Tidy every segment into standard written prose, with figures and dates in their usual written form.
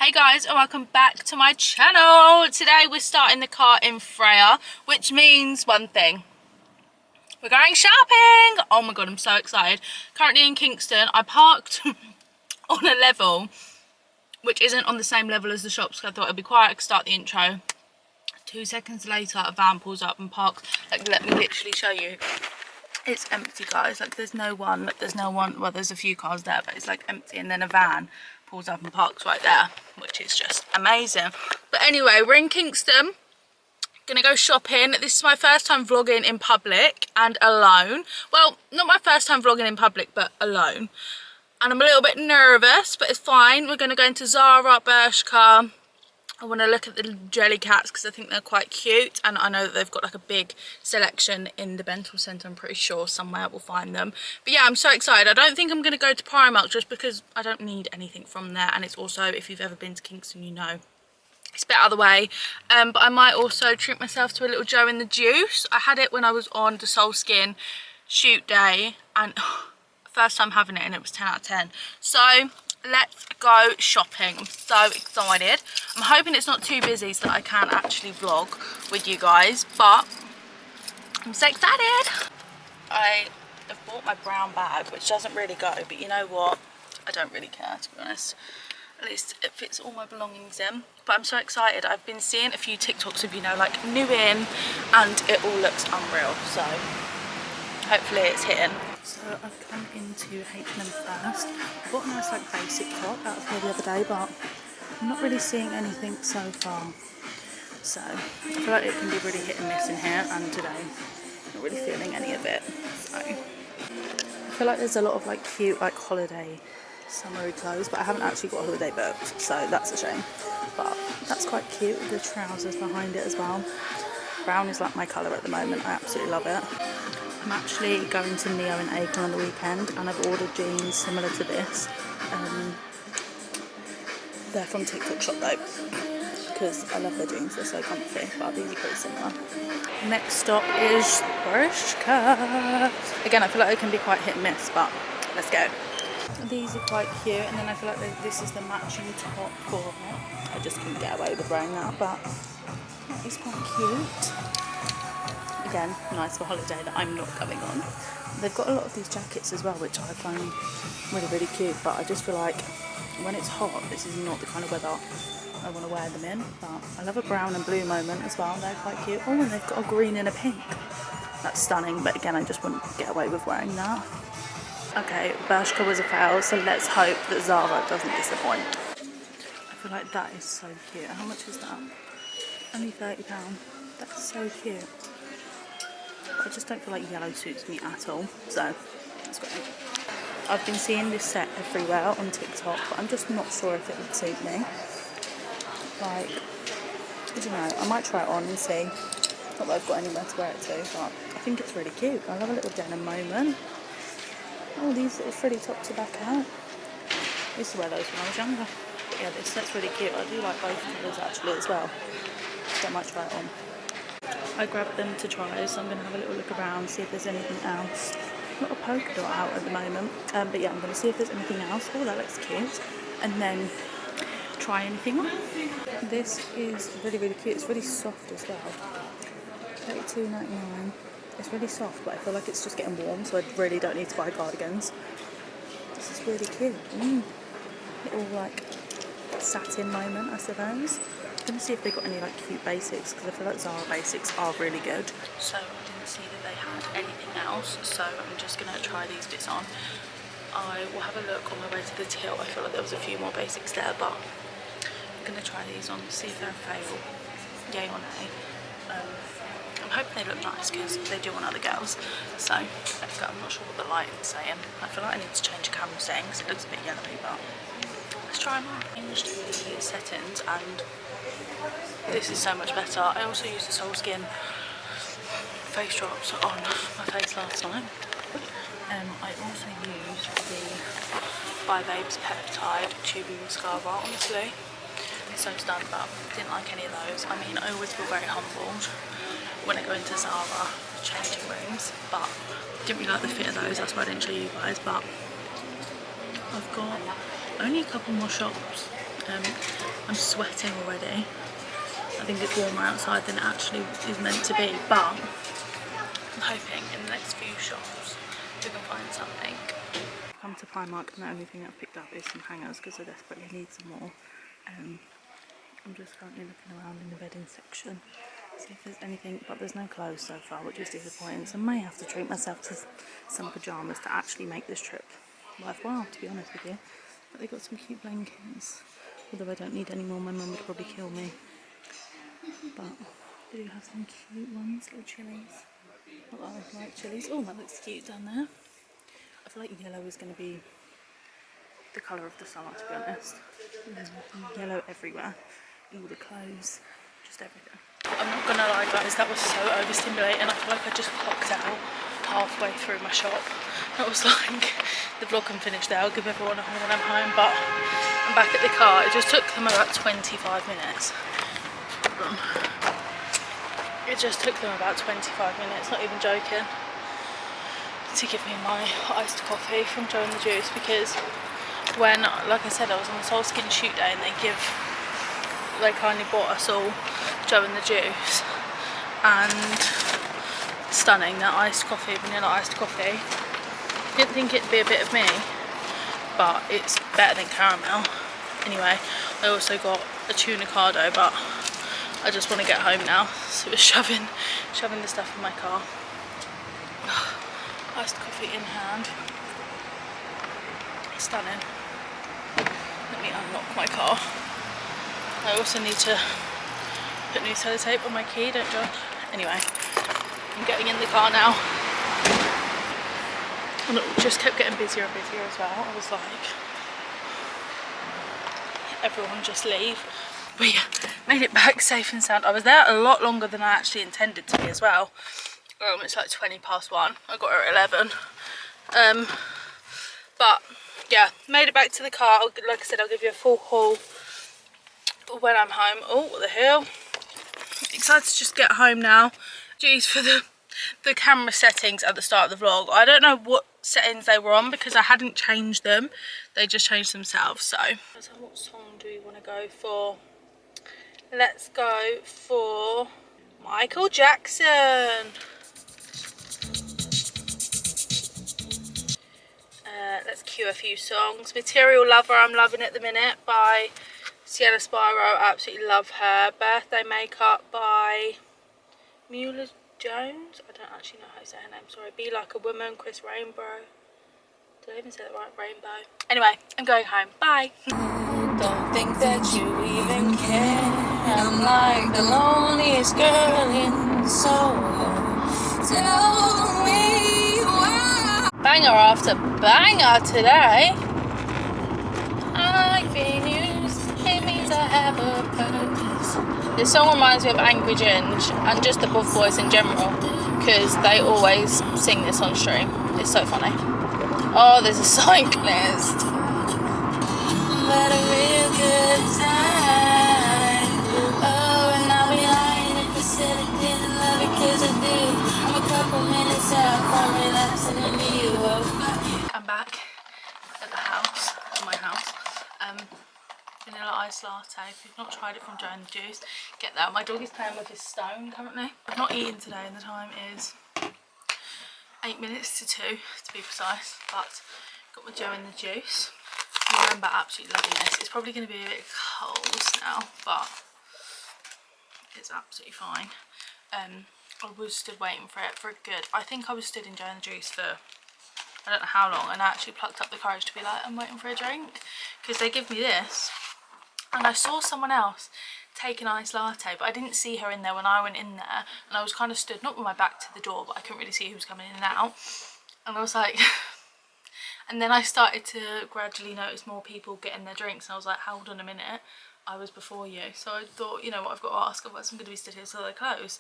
Hey guys, and welcome back to my channel. Today we're starting the car in Freya, which means one thing. We're going shopping! Oh my god, I'm so excited. Currently in Kingston, I parked on a level which isn't on the same level as the shops, so I thought it'd be quiet, I could start the intro. 2 seconds later, a van pulls up and parks. Like, let me literally show you. It's empty, guys. Like, there's no one, well, there's a few cars there, but it's like empty, and then a van pulls up and parks right there, which is just amazing. But anyway, we're in Kingston, gonna go shopping. This is my first time vlogging in public and alone. Well, not my first time vlogging in public, but alone. And I'm a little bit nervous, but it's fine. We're gonna go into Zara, Bershka. I want to look at the Jellycats because I think they're quite cute, and I know that they've got like a big selection in the Bental Centre. I'm pretty sure somewhere we'll find them. But yeah, I'm so excited. I don't think I'm going to go to Primark just because I don't need anything from there, and it's also, if you've ever been to Kingston, you know it's a bit out of the way. But I might also treat myself to a little Joe in the Juice. I had it when I was on the Soul Skin shoot day, and first time having it, and it was 10 out of 10. So let's go shopping. I'm so excited. I'm hoping it's not too busy so that I can actually vlog with you guys, but I'm so excited. I have bought my brown bag, which doesn't really go, but you know what? I don't really care, to be honest. At least it fits all my belongings in. But I'm so excited. I've been seeing a few TikToks of, you know, like new in, and it all looks unreal. So hopefully it's hitting. So I've come into H&M first. I bought a nice like basic top out of here the other day, but I'm not really seeing anything so far. So I feel like it can be really hit and miss in here, and today I'm not really feeling any of it. So I feel like there's a lot of like cute like holiday summery clothes, but I haven't actually got a holiday booked, so that's a shame. But that's quite cute with the trousers behind it as well. Brown is like my colour at the moment. I absolutely love it. I'm actually going to Neo and Acon on the weekend, and I've ordered jeans similar to this. They're from TikTok shop though, because I love their jeans, they're so comfy, but these are pretty similar. Next stop is Bershka. Again, I feel like it can be quite hit and miss, but let's go. These are quite cute, and then I feel like this is the matching top for it. I just couldn't get away with wearing that, but it's quite cute. Again, nice for holiday that I'm not going on. They've got a lot of these jackets as well, which I find really, really cute, but I just feel like when it's hot, this is not the kind of weather I want to wear them in. But I love a brown and blue moment as well. They're quite cute. Oh, and they've got a green and a pink. That's stunning, but again, I just wouldn't get away with wearing that. Okay, Bershka was a fail, so let's hope that Zara doesn't disappoint. I feel like that is so cute. How much is that? Only £30. That's so cute. I just don't feel like yellow suits me at all, so that's great. I've been seeing this set everywhere on TikTok, but I'm just not sure if it would suit me. Like, I don't know, I might try it on and see. Not that I've got anywhere to wear it to, but I think it's really cute. I love a little denim moment. Oh, these little frilly tops are back out. I used to wear those when I was younger. But yeah, this set's really cute. I do like both colours actually as well, so I might try it on. I grabbed them to try, so I'm going to have a little look around, see if there's anything else. Not a polka dot out at the moment, but yeah, I'm going to see if there's anything else. Oh, that looks cute. And then try anything on. This is really, really cute. It's really soft as well. $32.99. It's really soft, but I feel like it's just getting warm, so I really don't need to buy cardigans. This is really cute. Little like satin moment, I suppose. I'm going to see if they've got any like cute basics, because I feel like Zara basics are really good. So I didn't see that they had anything else, so I'm just going to try these bits on. I will have a look on my way to the till. I feel like there was a few more basics there, but I'm going to try these on, see if they're a fail. Yay or nay. I'm hoping they look nice because they do want other girls. So let's go. I'm not sure what the lighting's saying. I feel like I need to change the camera settings. It looks a bit yellowy, but let's try them on. Changed the settings, and this is so much better. I also used the Soul Skin face drops on my face last time. I also used the By Babes Peptide Tubing Mascara. Honestly, so stunned, but didn't like any of those. I mean, I always feel very humbled when I go into Zara changing rooms, but didn't really like the fit of those. That's why I didn't show you guys. But I've got only a couple more shops I'm sweating already. I think it's warmer outside than it actually is meant to be, but I'm hoping in the next few shops we can find something. I've come to Primark and the only thing I've picked up is some hangers because I desperately need some more. I'm just currently looking around in the bedding section, see if there's anything, but there's no clothes so far, which is disappointing. So I may have to treat myself to some pyjamas to actually make this trip worthwhile, to be honest with you. But they got some cute blankets, although I don't need any more, my mum would probably kill me. But they do have some cute ones, little chilies. Not that I like chilies. Oh, that looks cute down there. I feel like yellow is going to be the colour of the summer, to be honest. Yellow everywhere. All the clothes, just everything. I'm not gonna lie guys, that was so overstimulating. I feel like I just clocked out halfway through my shop. It was like, the vlog can finish there, I'll give everyone a haul when I'm home, but I'm back at the car. It just took them about 25 minutes. It just took them about 25 minutes, not even joking, to give me my iced coffee from Joe and the Juice, because when, like I said, I was on the Soul Skin shoot day and they kindly bought us all Joe and the Juice, and stunning, that iced coffee, vanilla iced coffee. Didn't think it'd be a bit of me, but it's better than caramel. Anyway, I also got a tuna cardo, but I just want to get home now, so we're shoving the stuff in my car. Iced coffee in hand. Stunning. Let me unlock my car. I also need to put new sellotape on my key, don't judge. Anyway, I'm getting in the car now. And it just kept getting busier and busier as well. I was like, everyone just leave. We made it back safe and sound. I was there a lot longer than I actually intended to be as well. It's like 1:20. I got here at 11. But yeah, made it back to the car. Like I said, I'll give you a full haul when I'm home. Oh, what the hell. Excited to just get home now. Geez, for the camera settings at the start of the vlog, I don't know what settings they were on because I hadn't changed them. They just changed themselves. So what song do we want to go for? Let's go for Michael Jackson. Let's cue a few songs. Material Lover, I'm loving at the minute, by Sienna Spyro. Absolutely love her. Birthday Makeup by Mueller Jones. I don't actually know how to say her name, sorry. Be Like a Woman, Chris Rainbow. Did I even say that right? Rainbow. Anyway, I'm going home. Bye. Don't think that you even care. I'm like the loneliest girl in Soho. Tell me why. Banger after banger today. I've been used. It means I have a purpose. This song reminds me of Angry Ginge and just the Buff Boys in general, because they always sing this on stream. It's so funny. Oh, there's a cyclist. But a real good time. Oh, and I'll be lying if I said I didn't love it, cause I do. I'm a couple minutes out from relapsing into you. Oh, fuck you. I'm back at the house, at my house. Vanilla iced latte. If you've not tried it from Joe and the Juice, get that. My dog is playing with his stone currently. I've not eaten today and the time is 8 minutes to 2 to be precise, but got my Joe and the Juice. I remember absolutely loving this. It's probably going to be a bit cold now, but it's absolutely fine. I was stood waiting for it for a good, I think I was stood in Joe and the Juice for I don't know how long, and I actually plucked up the courage to be like, I'm waiting for a drink, because they give me this, and I saw someone else take an iced latte, but I didn't see her in there when I went in there, and I was kind of stood, not with my back to the door, but I couldn't really see who was coming in and out, and I was like, and then I started to gradually notice more people getting their drinks, and I was like, hold on a minute, I was before you. So I thought, you know what, I've got to ask, otherwise I'm going to be stood here till they close.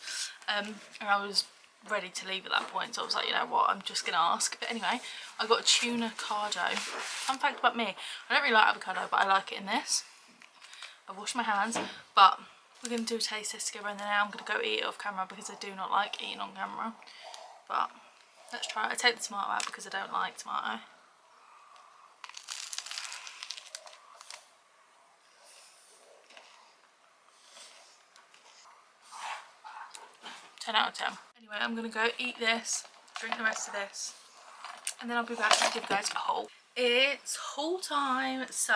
And I was ready to leave at that point, so I was like, you know what, I'm just going to ask. But anyway, I got a tuna cardo. Fun fact about me, I don't really like avocado, but I like it in this. I've washed my hands, but we're going to do a taste test together, and then I'm going to go eat it off camera because I do not like eating on camera. But let's try it. I take the tomato out because I don't like tomato. 10 out of 10. Anyway, I'm gonna go eat this, drink the rest of this, and then I'll be back and give you guys a haul. It's haul time. So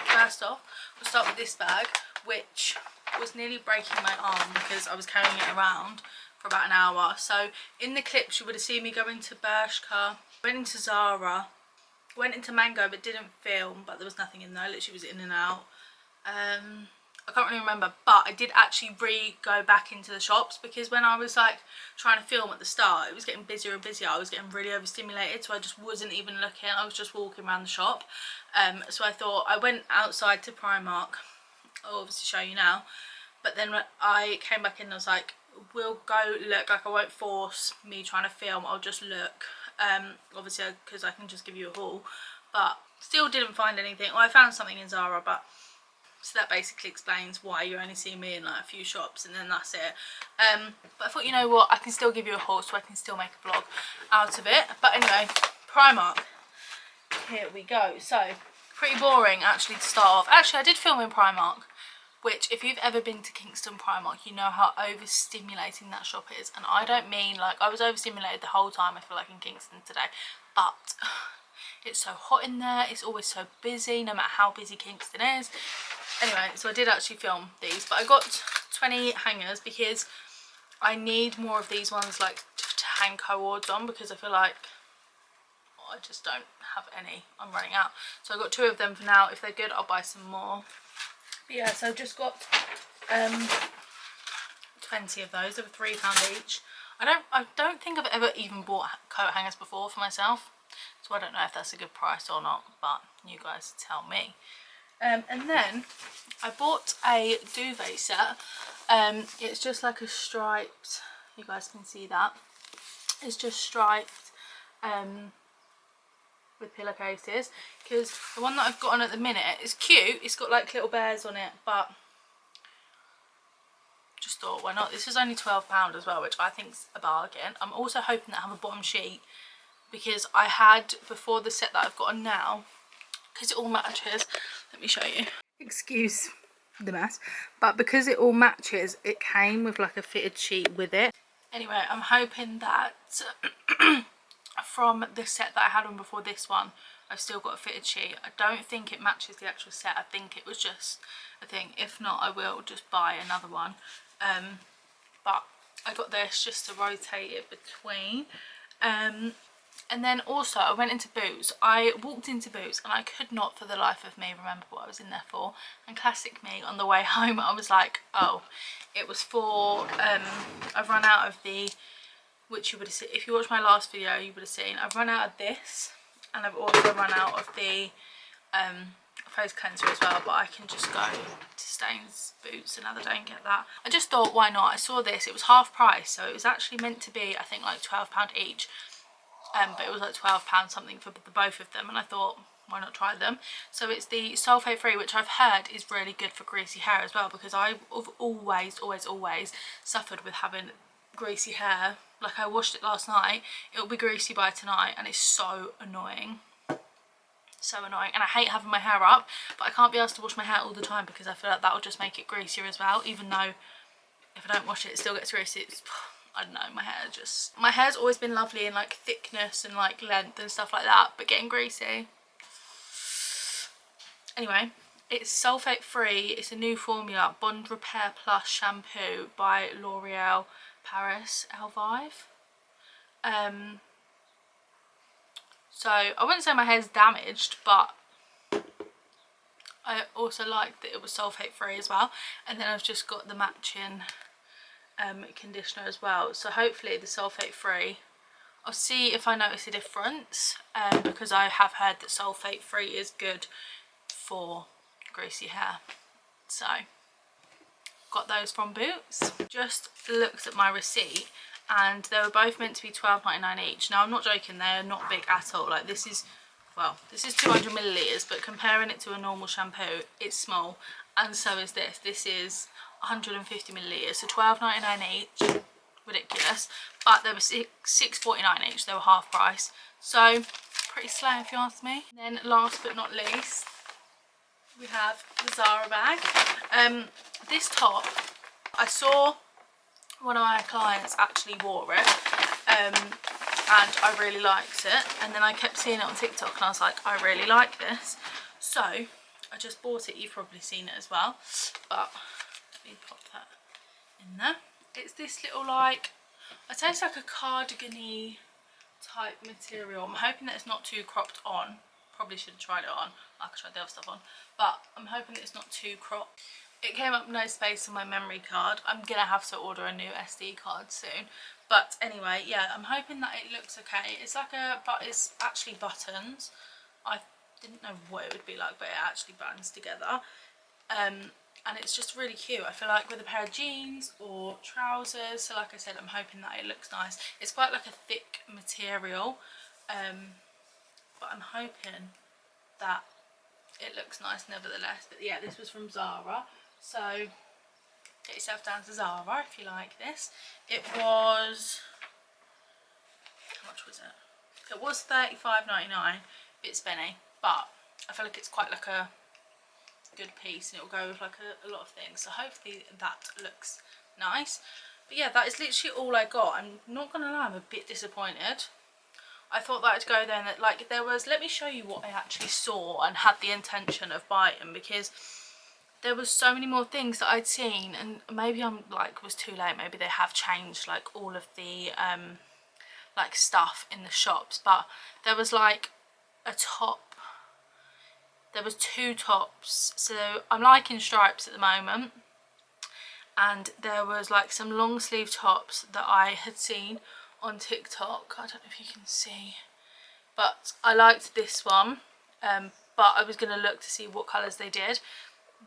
first off, we'll start with this bag, which was nearly breaking my arm because I was carrying it around for about an hour. So in the clips you would have seen me go into Bershka, went into Zara, went into Mango but didn't film, but there was nothing in there, literally was in and out. I can't really remember, but I did actually go back into the shops because when I was like trying to film at the start, it was getting busier and busier. I was getting really overstimulated, so I just wasn't even looking. I was just walking around the shop. So I thought, I went outside to Primark. I'll obviously show you now. But then I came back in and I was like, we'll go look. Like, I won't force me trying to film, I'll just look. Obviously because I can just give you a haul, but still didn't find anything. Well, I found something in Zara, but so that basically explains why you only see me in like a few shops and then that's it. But I thought, you know what, I can still give you a haul, so I can still make a vlog out of it. But anyway, Primark, here we go. So pretty boring actually to start off. Actually, I did film in Primark, which if you've ever been to Kingston Primark, you know how overstimulating that shop is. And I don't mean like I was overstimulated the whole time, I feel like, in Kingston today, but it's so hot in there, it's always so busy no matter how busy Kingston is. Anyway, so I did actually film these, but I got 20 hangers because I need more of these ones like to hang co-ords on, because I feel like I just don't have any, I'm running out. So I got 2 of them for now. If they're good, I'll buy some more. But yeah, so I've just got 20 of those. They were £3 each. I don't think I've ever even bought coat hangers before for myself, so I don't know if that's a good price or not, but you guys tell me. And then I bought a duvet set. It's just like a striped, you guys can see that, it's just striped with pillowcases, because the one that I've got on at the minute is cute, it's got like little bears on it, but just thought, why not? This was only £12 as well, which I think's a bargain. I'm also hoping that I have a bottom sheet, because I had before the set that I've got on now, because it all matches. Let me show you. Excuse the mess, but because it all matches, it came with like a fitted sheet with it. Anyway, I'm hoping that from the set that I had on before this one, I've still got a fitted sheet. I don't think it matches the actual set. I think it was just a thing. If not, I will just buy another one. But I got this just to rotate it between. And then also I went into Boots. I walked into Boots and I could not for the life of me remember what I was in there for. And classic me, on the way home I was like, oh, it was for, I've run out of the, which you would have seen, if you watched my last video you would have seen, I've run out of this, and I've also run out of the face cleanser as well, but I can just go to Stains Boots another day and get that. I just thought, why not? I saw this, it was half price, so it was actually meant to be, I think, like £12 each. But it was like £12 something for the both of them, and I thought, why not try them? So it's the sulfate free, which I've heard is really good for greasy hair as well, because I've always suffered with having greasy hair. Like, I washed it last night, it'll be greasy by tonight, and it's so annoying. So annoying. And I hate having my hair up, but I can't be asked to wash my hair all the time because I feel like that will just make it greasier as well, even though if I don't wash it, it still gets greasy. It's, I don't know, my hair's always been lovely in like thickness and like length and stuff like that, but getting greasy. Anyway, it's sulfate free, it's a new formula, Bond Repair Plus shampoo by L'Oreal Paris Elvive. So I wouldn't say my hair's damaged, but I also liked that it was sulfate free as well. And then I've just got the matching conditioner as well, so hopefully the sulfate free, I'll see if I notice a difference, because I have heard that sulfate free is good for greasy hair. So got those from Boots. Just looked at my receipt and they were both meant to be £12.99 each. Now I'm not joking, they are not big at all. Like, this is, well, this is 200 millilitres, but comparing it to a normal shampoo, it's small, and so is this. This is 150 millilitres, so £12.99 each. Ridiculous, but they were £6.49 each. They were half price, so pretty slay if you ask me. And then last but not least, we have the Zara bag. This top I saw one of my clients actually wore it, and I really liked it, and then I kept seeing it on TikTok and I was like, I really like this, so I just bought it. You've probably seen it as well, but let me pop that in there. It's this little, like, I'd say it's like a cardigan-y type material. I'm hoping that it's not too cropped on. Probably should have tried it on, like I tried the other stuff on, but I'm hoping that it's not too cropped. It came up no space on my memory card. I'm gonna have to order a new SD card soon, but anyway, yeah, I'm hoping that it looks okay. It's like but it's actually buttons. I didn't know what it would be like, but it actually buttons together, and it's just really cute. I feel like with a pair of jeans or trousers, so like I said, I'm hoping that it looks nice. It's quite like a thick material, but I'm hoping that it looks nice nevertheless. But yeah, this was from Zara, so get yourself down to Zara if you like this. It was, how much was it? It was $35.99, bit spenny, but I feel like it's quite like a good piece and it will go with like a lot of things, so hopefully that looks nice. But yeah, that is literally all I got. I'm not gonna lie, I'm a bit disappointed. I thought that I'd go there and that, like, there was, let me show you what I actually saw and had the intention of buying, because there was so many more things that I'd seen, and maybe I'm like was too late, maybe they have changed like all of the like stuff in the shops, but there was like a top, there was two tops, so I'm liking stripes at the moment, and there was like some long sleeve tops that I had seen on TikTok. I don't know if you can see, but I liked this one, but I was going to look to see what colours they did.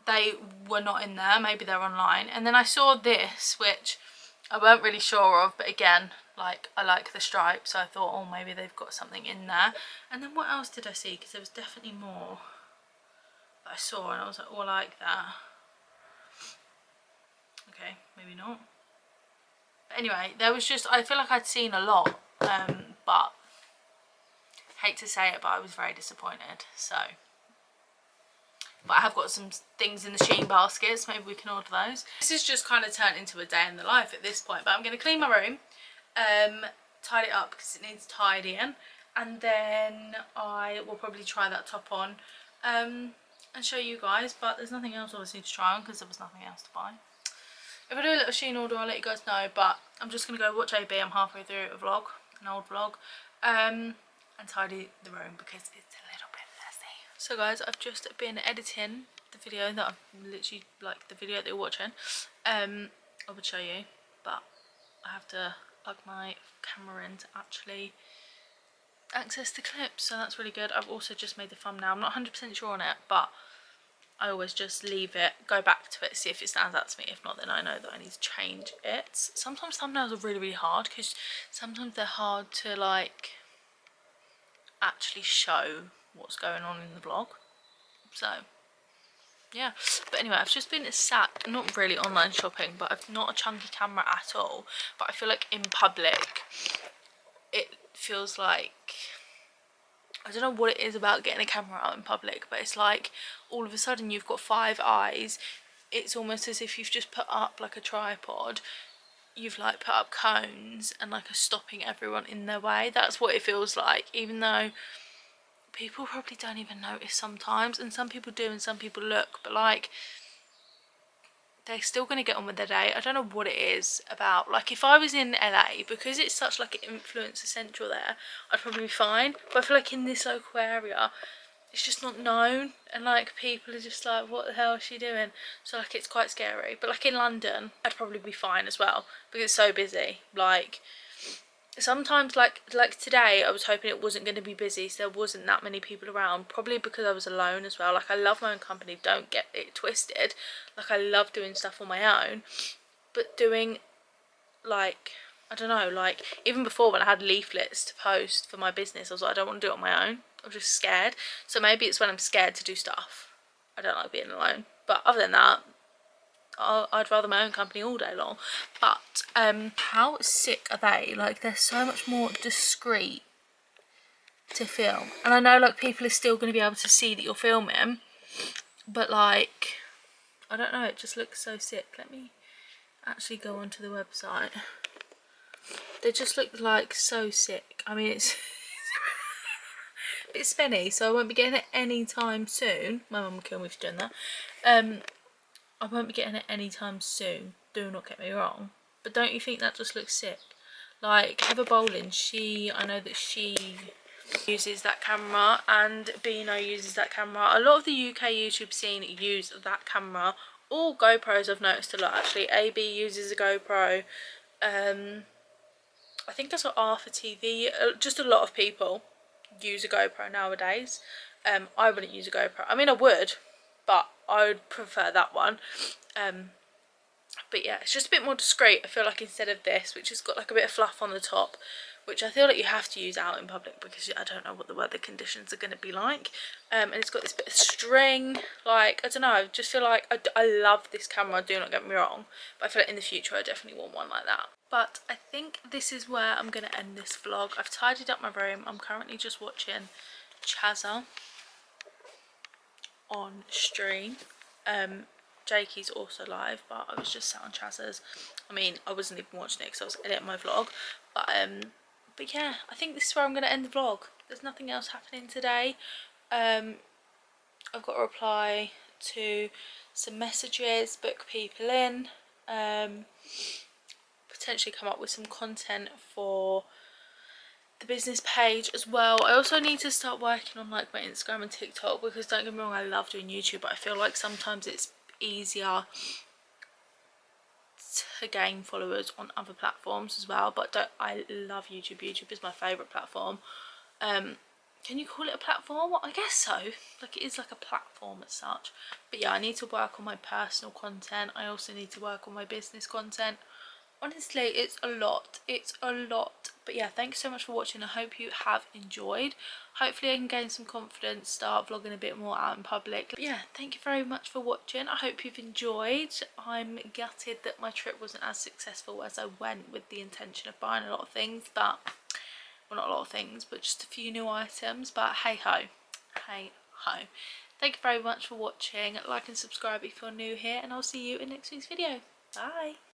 They were not in there, maybe they're online. And then I saw this, which I weren't really sure of, but again, like, I like the stripes, so I thought, oh, maybe they've got something in there. And then what else did I see? Because there was definitely more that I saw, and I was like, oh, I like that. Okay, maybe not. But anyway, there was just, I feel like I'd seen a lot, but hate to say it, but I was very disappointed. So, but I have got some things in the Shein baskets, maybe we can order those. This has just kind of turned into a day in the life at this point, but I'm going to clean my room, tidy it up because it needs tidying, and then I will probably try that top on and show you guys, but there's nothing else obviously to try on because there was nothing else to buy. If I do a little Shein order, I'll let you guys know, but I'm just going to go watch AB. I'm halfway through a vlog, an old vlog, and tidy the room because it's a little bit messy. So guys, I've just been editing the video that I'm literally, like the video that you're watching. I would show you, but I have to plug my camera in to actually access the clips, so that's really good. I've also just made the thumbnail. I'm not 100% sure on it, but I always just leave it, go back to it, see if it stands out to me. If not, then I know that I need to change it. Sometimes thumbnails are really, really hard because sometimes they're hard to like actually show what's going on in the vlog. So yeah, but anyway, I've just been sat, not really online shopping, but I've not a chunky camera at all, but I feel like in public it feels like, I don't know what it is about getting a camera out in public, but it's like all of a sudden you've got 5 eyes. It's almost as if you've just put up like a tripod, you've like put up cones and like are stopping everyone in their way. That's what it feels like, even though people probably don't even notice sometimes, and some people do and some people look, but like they're still going to get on with their day. I don't know what it is about, like if I was in LA, because it's such like an influencer central there, I'd probably be fine, but I feel like in this local area it's just not known, and like people are just like, what the hell is she doing? So like it's quite scary. But like in London I'd probably be fine as well because it's so busy. Like sometimes like today I was hoping it wasn't going to be busy, so there wasn't that many people around, probably because I was alone as well. Like I love my own company, don't get it twisted, like I love doing stuff on my own, but doing like, I don't know, like even before when I had leaflets to post for my business, I was like, I don't want to do it on my own, I'm just scared. So maybe it's when I'm scared to do stuff, I don't like being alone. But other than that, I'd rather my own company all day long. But how sick are they? Like they're so much more discreet to film, and I know like people are still going to be able to see that you're filming, but like I don't know, it just looks so sick. Let me actually go onto the website. They just look like so sick. I mean, it's a bit spinny, so I won't be getting it anytime soon. My mum will kill me for doing that. I won't be getting it anytime soon, do not get me wrong. But don't you think that just looks sick? Like, Heather Bolin, I know that she uses that camera, and Beano uses that camera. A lot of the UK YouTube scene use that camera. All GoPros I've noticed a lot actually. AB uses a GoPro. I think I saw Arthur TV. Just a lot of people use a GoPro nowadays. I wouldn't use a GoPro. I mean, I would, but I would prefer that one. But yeah, it's just a bit more discreet. I feel like instead of this, which has got like a bit of fluff on the top, which I feel like you have to use out in public because I don't know what the weather conditions are going to be like. And it's got this bit of string. Like, I don't know, I just feel like I love this camera, do not get me wrong. But I feel like in the future I definitely want one like that. But I think this is where I'm going to end this vlog. I've tidied up my room. I'm currently just watching Chazza on stream. Jakey's also live, but I was just sat on Chazza's. I mean, I wasn't even watching it because I was editing my vlog. But yeah, I think this is where I'm going to end the vlog. There's nothing else happening today. I've got to reply to some messages, book people in, potentially come up with some content for the business page as well. I also need to start working on like my Instagram and TikTok, because don't get me wrong, I love doing YouTube, but I feel like sometimes it's easier to gain followers on other platforms as well. But I love YouTube. YouTube is my favourite platform. Can you call it a platform? I guess so. Like, it is like a platform as such. But yeah, I need to work on my personal content. I also need to work on my business content. Honestly, it's a lot. It's a lot. But yeah, thanks so much for watching. I hope you have enjoyed. Hopefully I can gain some confidence, start vlogging a bit more out in public. But yeah, thank you very much for watching. I hope you've enjoyed. I'm gutted that my trip wasn't as successful as I went with the intention of buying a lot of things, but well, not a lot of things, but just a few new items. But hey ho, hey ho. Thank you very much for watching. Like and subscribe if you're new here, and I'll see you in next week's video. Bye.